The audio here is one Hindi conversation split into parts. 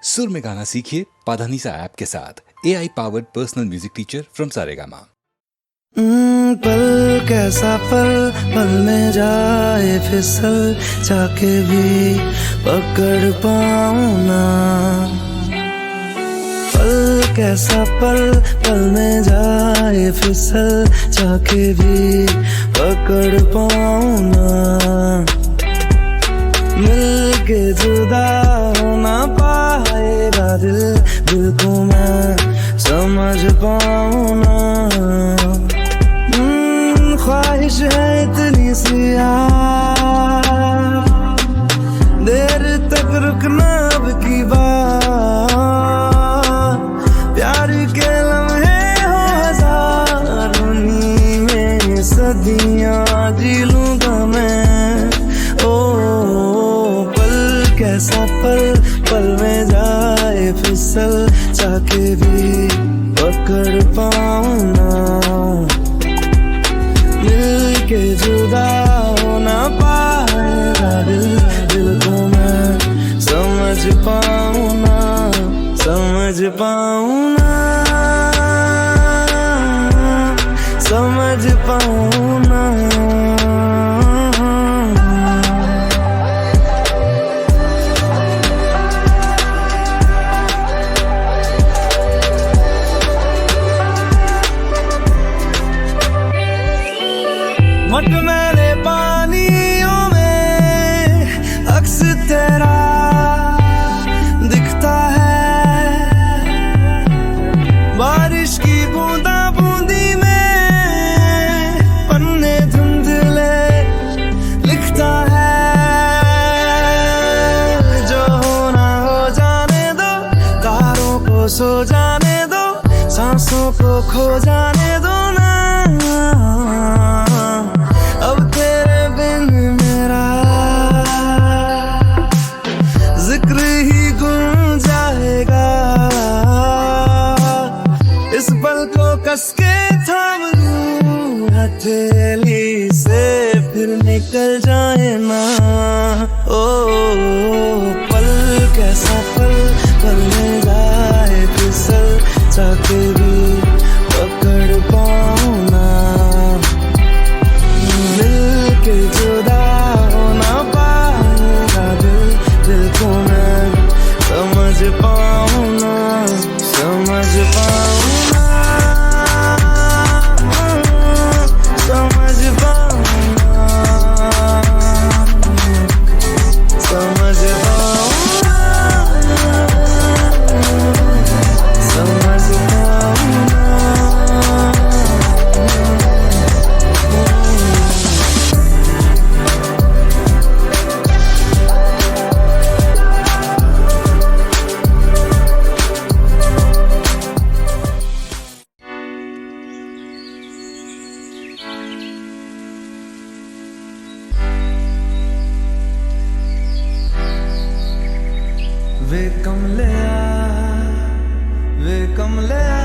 सुर में गाना सीखिए पाधानीसा ऐप के साथ। AI powered personal music teacher from Saregama. पल कैसा पल में जाए फिसल, जाके भी पकड़ पाऊं ना। पल कैसा पल में जाए फिसल, जाके भी पकड़ पाऊं ना। मिल के जुदा हो ना पाएगा दिल को मैं समझ पाऊं ना। ख्वाहिश है इतनी सी देर तक रुकना अब की बात। प्यार के लम्हे हो हजार, में सदियां जी लूंगा मैं। ओ पल कैसा पल में जाए फिसल, जाके भी पकड़ पाऊं ना। मिल के जुदा हो ना पाएगा दिल को मैं समझ पाऊं ना, समझ पाऊं ना, समझ पाऊं ना। मटमैले पानियों में अक्स तेरा दिखता है, बारिश की बूंदा बूंदी में पन्ने धुंधले लिखता है। जो होना हो जाने दो, तारों को सो जाने दो, सांसों को खो जाने दो ना। अब तेरे बिन मेरा जिक्र ही गुम जाएगा। इस पल को कस के थाम लूं हथेली से, फिर निकल जाए ना। ओ पल कैसा पल में जाए फिसल, जाके भी पकड़ पाऊं ना। मिल के जुदा हो ना पाएगा दिल को मैं समझ पाऊं ना, समझ पाऊं ना, समझ पाऊं ना, समझ पाऊं ना, समझ पाऊं ना। वे कमलिया, वे कमलिया,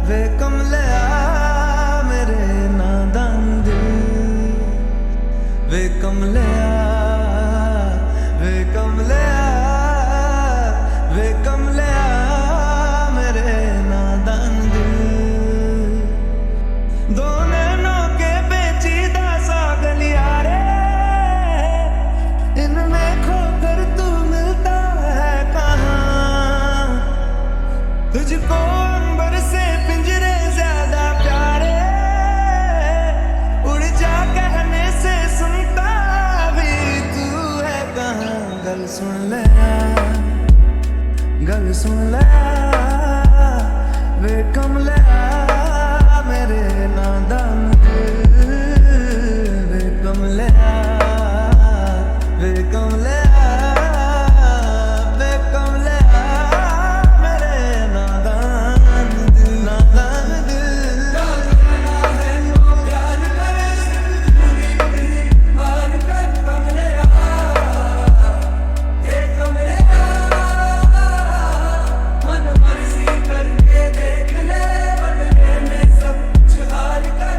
वे कमलिया मेरे नादान दिल। वे कमलिया, वे कमलिया, वे कमलिया मेरे नादान दिल। दो नैनों के पेचीदा सा गलियारे, इनमें खोकर तू मिलता है कहाँ। तुझको अंबर से पिंजरे ज्यादा प्यारे, उड़ जा कहने से सुनता भी तू है कहाँ। गल सुन ले, गल सुन ले, वे कमलिया मेरे नादान दिल। वे कमलिया, वे कमलिया, वे कमलिया मेरे नादान दिल, नादान दिल। मन मर्जी करके देख ले, बदले में सब कुछ हार कर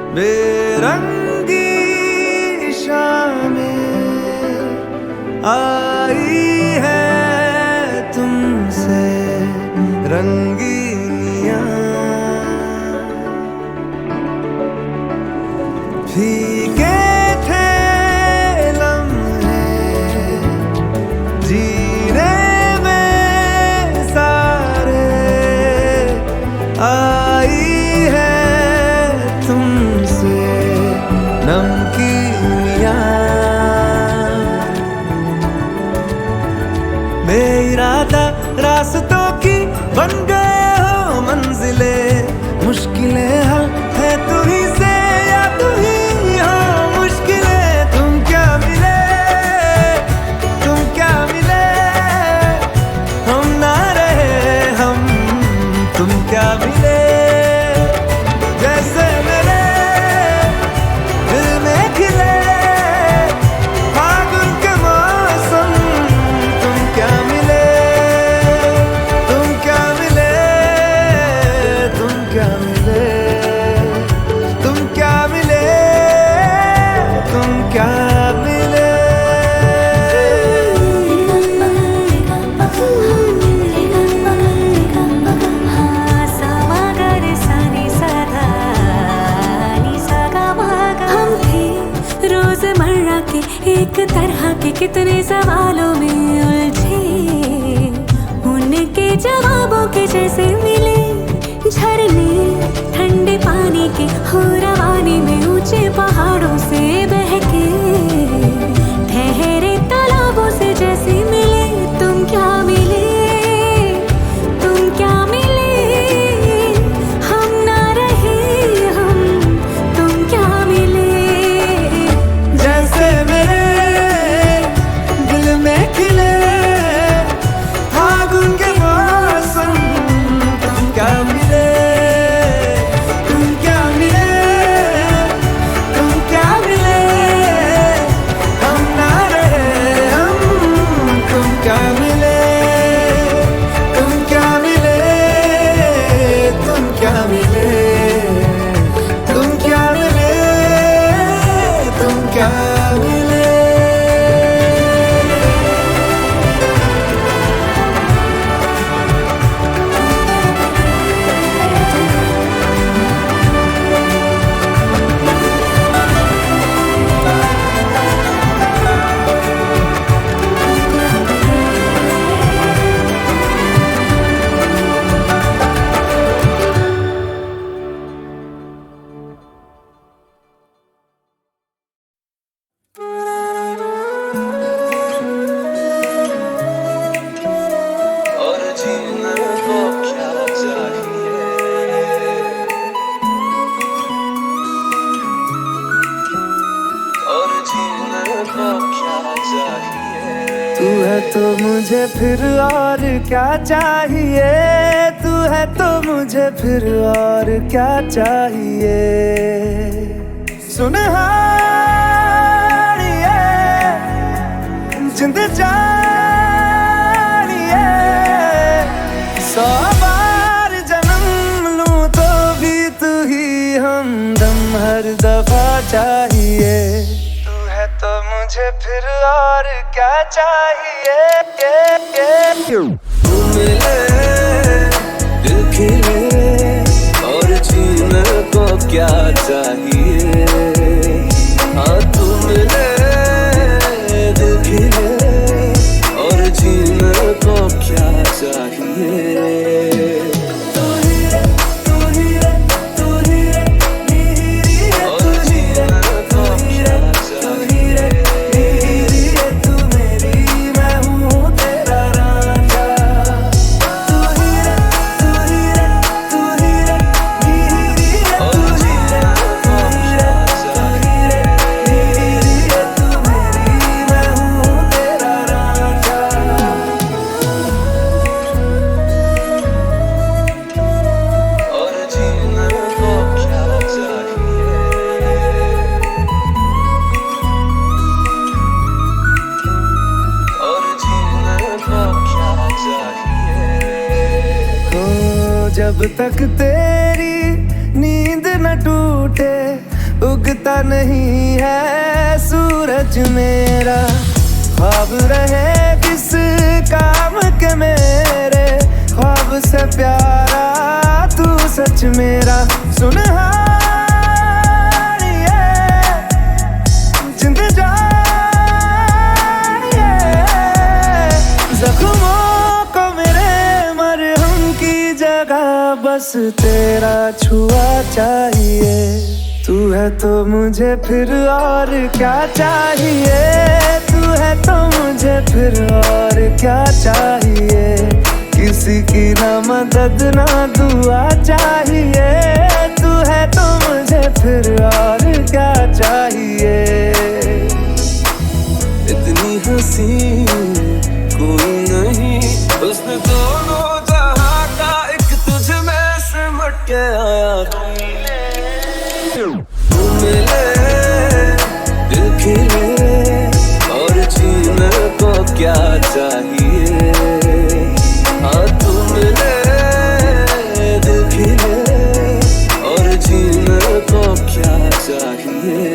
बेरंगी शामें आई है तुमसे रंगीनियां, फीके थे लम्हे जीने में सारे, आई है तुमसे नमकीनियां, बेइरादा रास्तों की बन गए हो मंजिले, मुश्किलें हल है तू ही से या तू ही हो मुश्किलें। तुम क्या मिले, तुम क्या मिले, हम ना रहे हम, तुम क्या मिले, जैसे मेरे दिल में खिले फागुन के मौसम। तुम क्या मिले, तुम क्या मिले, तुम क्या मिले, तुम क्या मिले, तुम क्या मिले। रोजमर्रा के एक तरह के कितने सवालों में उलझे, उनके जवाबों के जैसे मिले झरने ठंडे पानी के हो रवानी में, ऊंचे पहाड़ों से बहके ठहरे तालाबों से जैसे मिले। तुम क्या मिले, तुम क्या मिले, हम ना रहे हम, तुम क्या मिले, जैसे मेरे दिल में खिले फागुन के मौसम। तुम क्या मिले, तुम क्या मिले, तुम क्या मिले, हम ना रहे हम, तुम क्या मिले, तुम क्या मिले, तुम क्या मिले, तुम क्या मिले, तुम क्या मिले। और जीने को क्या चाहिए, और जीने को क्या चाहिए। तू है तो मुझे फिर और क्या चाहिए, तू है तो मुझे फिर और क्या चाहिए। सुनहारिए जिंद जानिए, 100 बार जन्म लूं तो भी तू ही हमदम हर दफा चाहिए। तू है तो मुझे फिर और क्या चाहिए। तू मिले दिल खिले और जीने को क्या चाहिए। हाँ तू मिले दिल खिले और जीने को क्या चाहिए। जब तक तेरी नींद न टूटे उगता नहीं है सूरज मेरा। ख्वाब ख्वाब रहे किस काम के मेरे, ख्वाब से प्यारा तू सच मेरा सुनहार जिंद जान जख्मों को मेरे मरहम की जगह बस तेरा छुआ चाहिए। तू है तो मुझे फिर और क्या चाहिए, तू है तो मुझे फिर और क्या चाहिए। किसी की ना मदद ना दुआ चाहिए, तू है तो मुझे फिर और क्या चाहिए। इतनी हंसी कोई नहीं, उसने दोनों जहां का एक तुझ में सिमट के आया। तू मिले दिल खिले और जीने को क्या चाहिए। हाँ तू मिले दिल खिले और जीने को क्या चाहिए।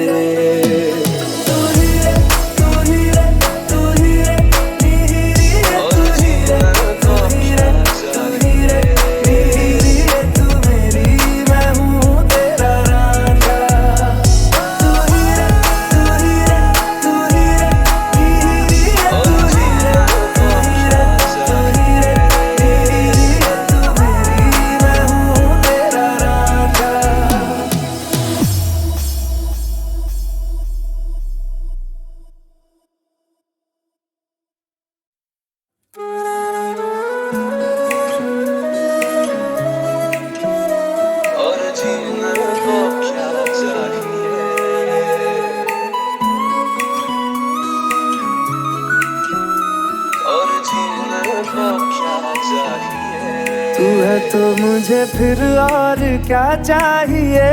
तू है तो मुझे फिर और क्या चाहिए,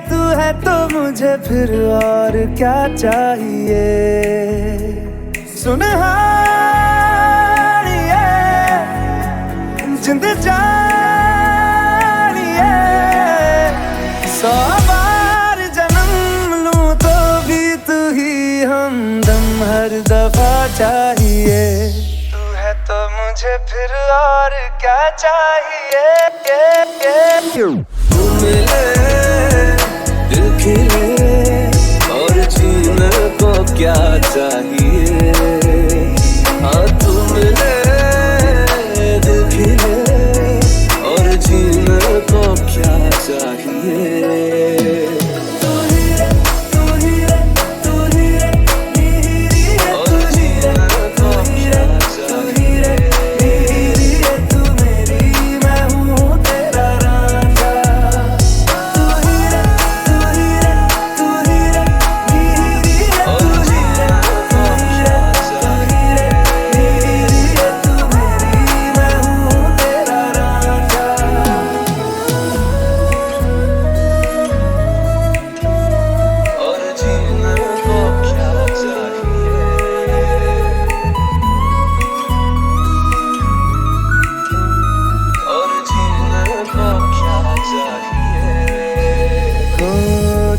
तू है तो मुझे फिर और क्या चाहिए। सुनहार जिंद जानिए 100 बार जन्म लूं तो भी तू ही हमदम हर दफा चाहिए। तो मुझे फिर और क्या चाहिए। तू मिले दिल खिले और जीने को क्या चाहिए। हाँ तू मिले दिल खिले और जीने को क्या चाहिए।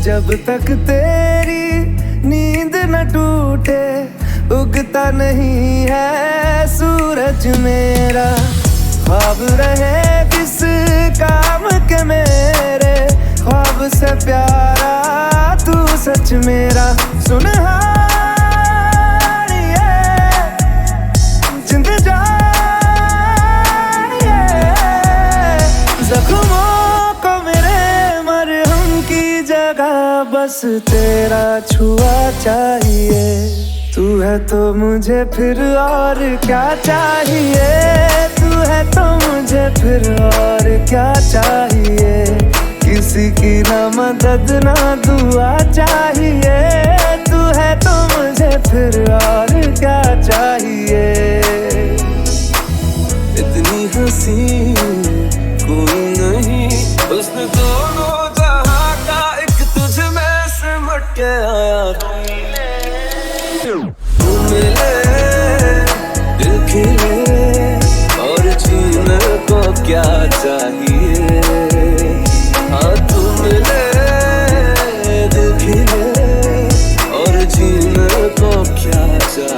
जब तक तेरी नींद न टूटे उगता नहीं है सूरज मेरा। ख्वाब रहे किस काम के मेरे, ख्वाब से प्यारा तू सच मेरा सुनहार जिंद जान जख्मों को मेरे मरहम की जगह बस तेरा छुआ चाहिए। तू है तो मुझे फिर और क्या चाहिए, तू है तो मुझे फिर और क्या चाहिए। किसी की ना मदद ना दुआ चाहिए, तू है तो मुझे फिर और क्या चाहिए। इतनी हंसी कोई नहीं, उसने दोनों जहां का एक तुझ में सिमट के आया। तू मिले दिल खिले और जीने को क्या चाहिए। हाँ तू मिले दिल खिले और जीने को क्या चाहिए।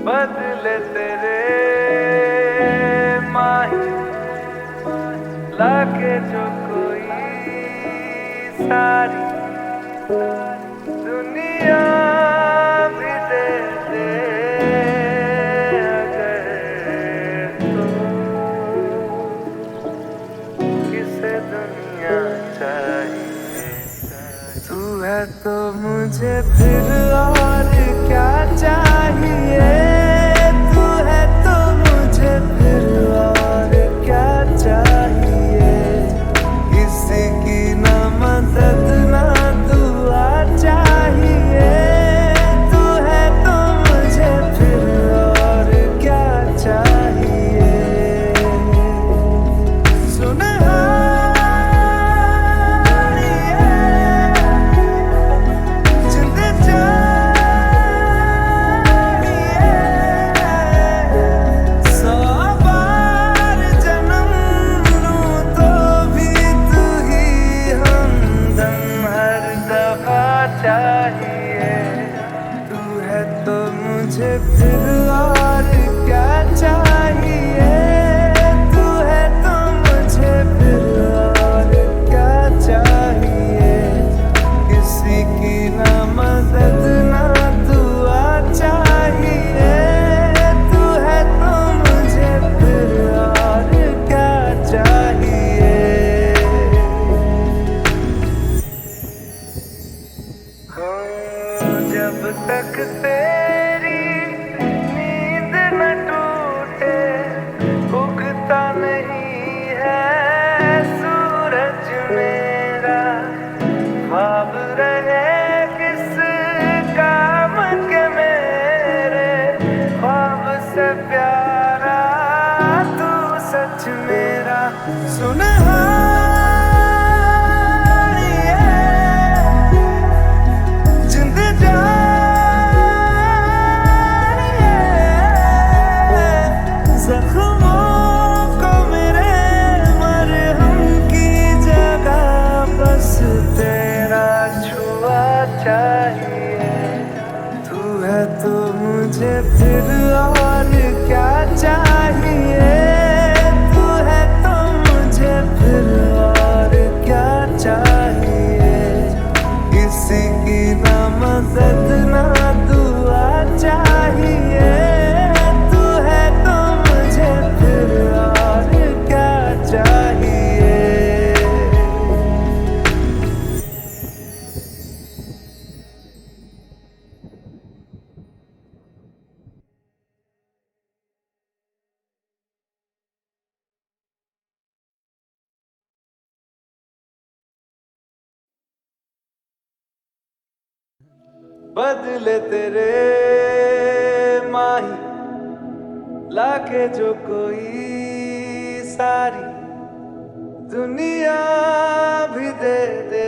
बदले तेरे माही लाके जो कोई सारी दुनिया भी दे दे अगर तो किसे दुनिया चाहिए तू है तो मुझे फिर और क्या चाहिए तू है तो मुझे फिर और क्या चाहिए किसी की ना मदद ना दुआ चाहिए तू है तो मुझे फिर और क्या चाहिए तू है तो मुझे फिर और क्या चाहिए तू है तो मुझे फिर और क्या चाहिए किसी की ना मदद ना दुआ चाहिए तू है तो मुझे फिर और क्या चाहिए जब तक तेरी नींद न टूटे उगता नहीं है सूरज मेरा ख्वाब रहे किस काम के मेरे ख्वाब से प्यारा तू सच मेरा सुनहा तू है तो मुझे फिर और क्या चाहिए तू है तो मुझे फिर और क्या चाहिए किसी की ना मदद ना दुआ चाहिए तू है तो मुझे फिर और क्या चाहिए बदले तेरे माही लाके जो कोई सारी दुनिया भी दे दे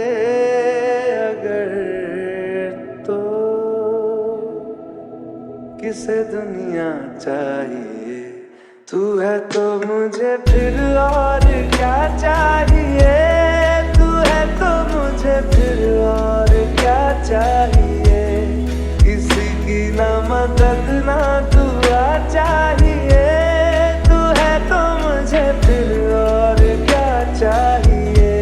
अगर तो किसे दुनिया चाहिए तू है तो मुझे फिर और क्या चाहिए तू है तो मुझे फिर और क्या चाहिए किसी की ना मदद ना दुआ चाहिए तू है तो मुझे फिर और क्या चाहिए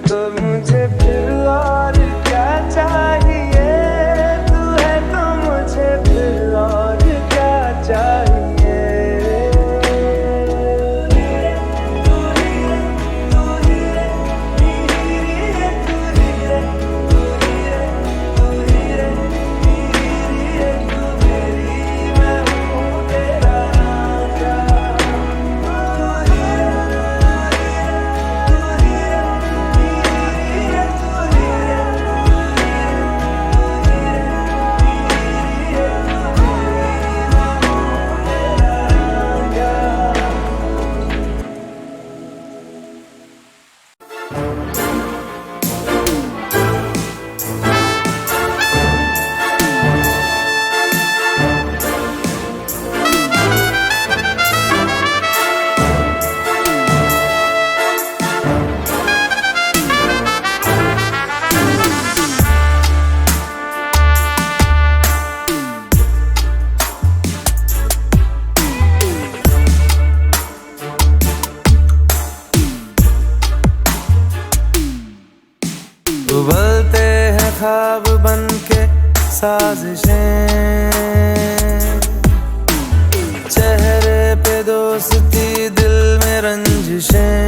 तो मुझे उबलते हैं ख्वाब बन के साजिशें, चेहरे पे दोस्ती दिल में रंजिशें,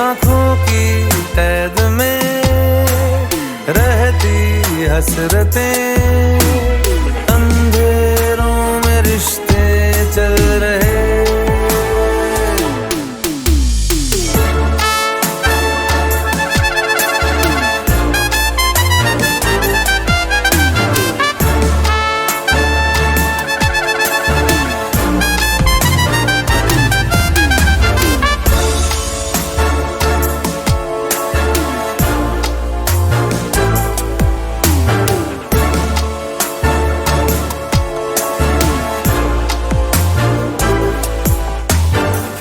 आंखों की कैद में रहती हसरतें, अंधेरों में रिश्ते चल रहे।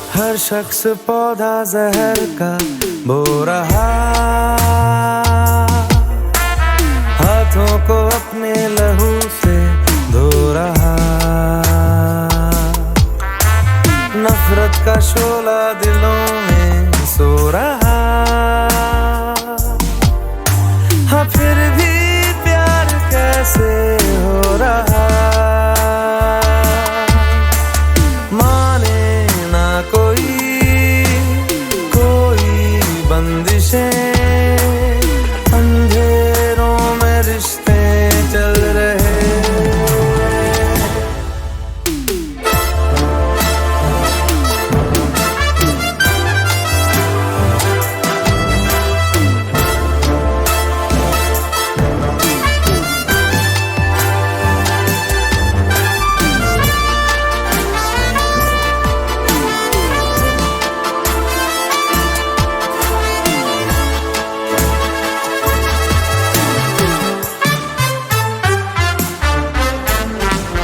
हर शख्स पौधा जहर का बो रहा, हाथों को अपने लहू से धो रहा, नफरत का शोला दिलों में सो रहा। हाँ फिर भी प्यार कैसे हो रहा, अंधेरों में रिश्ते चल रहे।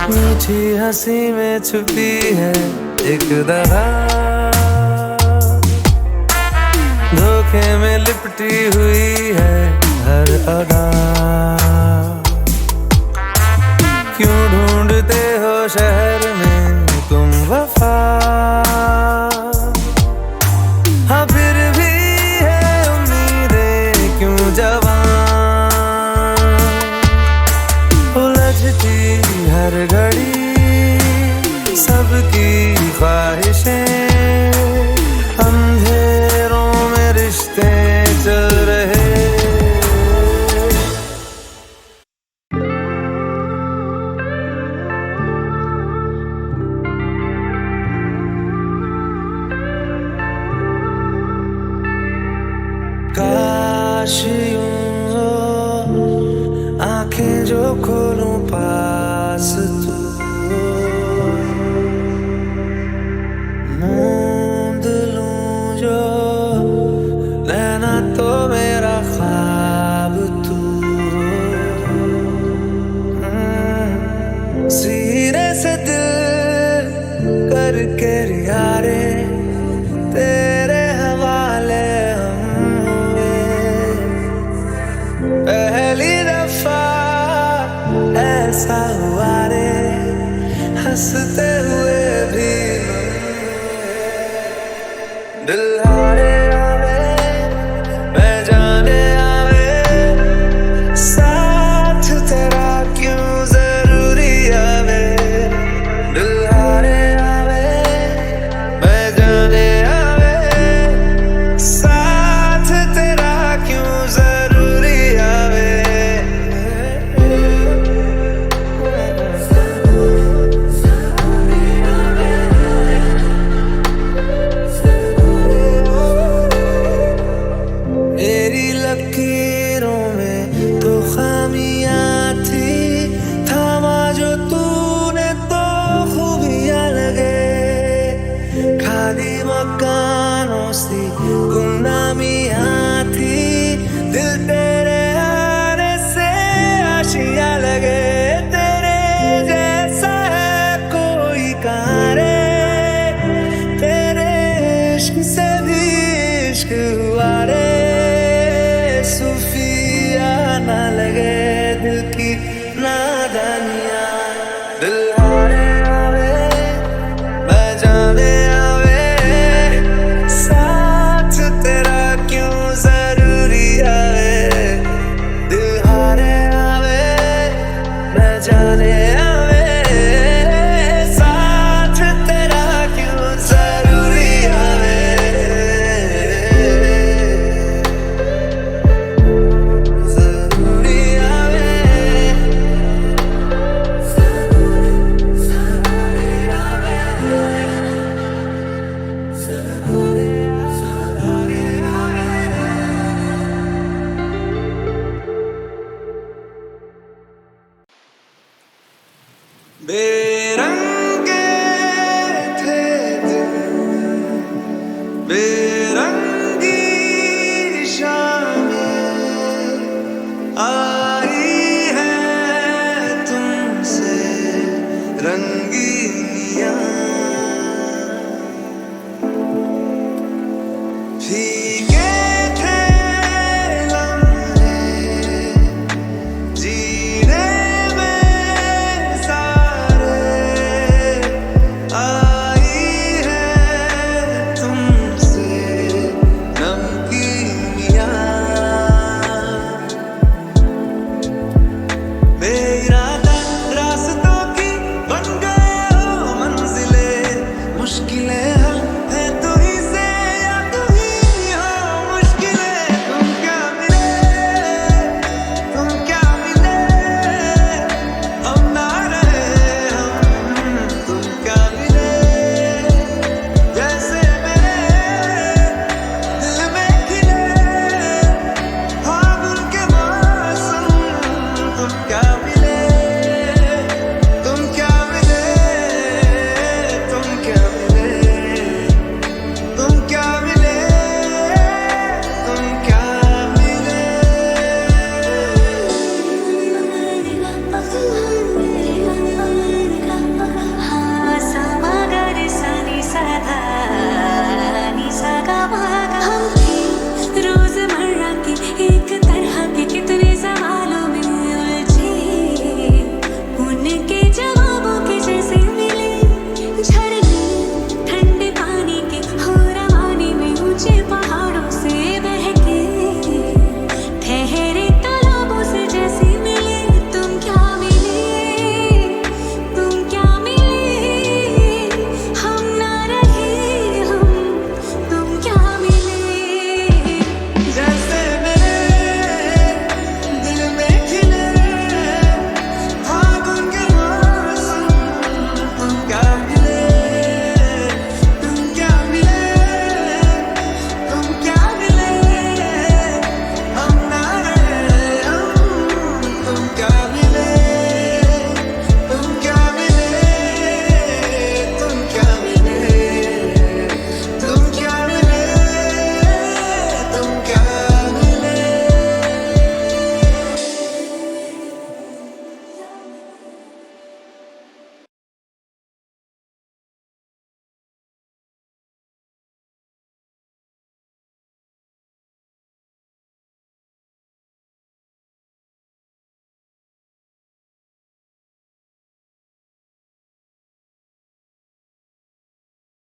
मीठी हंसी में छुपी है एक दगा, धोखे में लिपटी हुई है हर अदा। क्यों ढूंढते हो शहर में तुम वफा, हाँ फिर भी है उम्मीदें क्यों जवां, उलझती हर घड़ी सबकी ख्वाहिशें, अंधेरों में रिश्ते चल रहे। काश यूं हो आंखें जो खोलूं पास तू, मूंद लूं जो रहना तो मेरा ख्वाब तू, सीने से दिल करके यारे तेरे हवाले हम हुए, पहली दफा ऐसा हुआ रे हंसते हुए भी दिल हारे आवे मैं जाने आवे, साथ तेरा क्यों जरूरी आवे, दिल हारे आवे मैं जाने आवे, साथ तेरा क्यों जरूरी आवे। मेरी लकीरों में तो खामियां थी, थामा जो तूने तो खूबियां लगे, खाली मकानों सी गुमनामियां थी, दिल तेरे आने से आशियां लगे, तेरे जैसा है कोई कहाँ